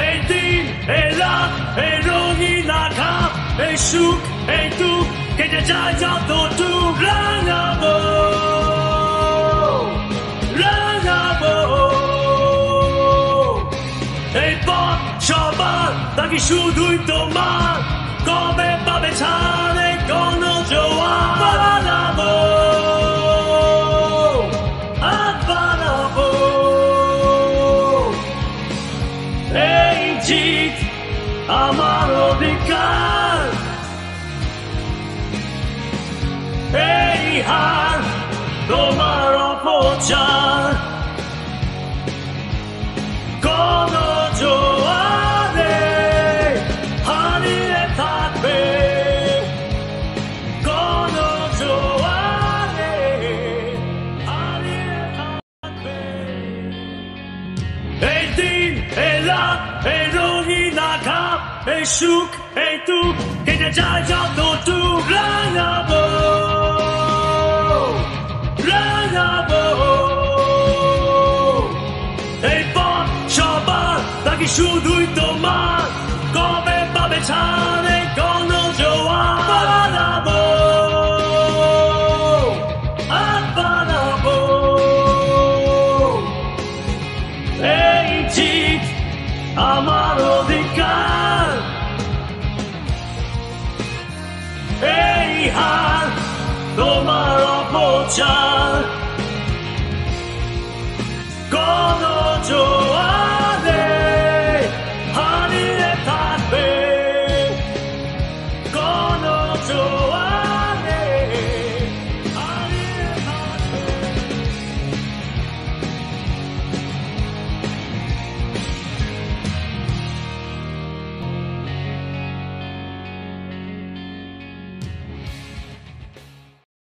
এই দিন এলাম এই রঙিন আঘাত এই সুখ এই দুঃখ কেটে যায় যতটুক রাঙাবো রাঙাবো এই পথ সবার নাকি শুধুই তোমার কবে পাবে ছাড়ে কোন জোয়ার বানাবো বানাবো এই জিত আমার অধিকার এই হার তোমার অপচার কোন জোয়ারে হারিয়ে থাকবে কোন জোয়ারে হারিয়ে থাকবে এই দিন এলাম এই রঙিন আঘাত এই সুখ এই দুঃখ কেটে যায় যতটুক রাঙাবো রাঙাবো এই পথ সবার নাকি শুধুই তোমার কবে পাবে ছাড়ে কোন জোয়ার বানাবো বানাবো এই জিত আমার অধিকার এই হার তোমার অপচার কোন জোর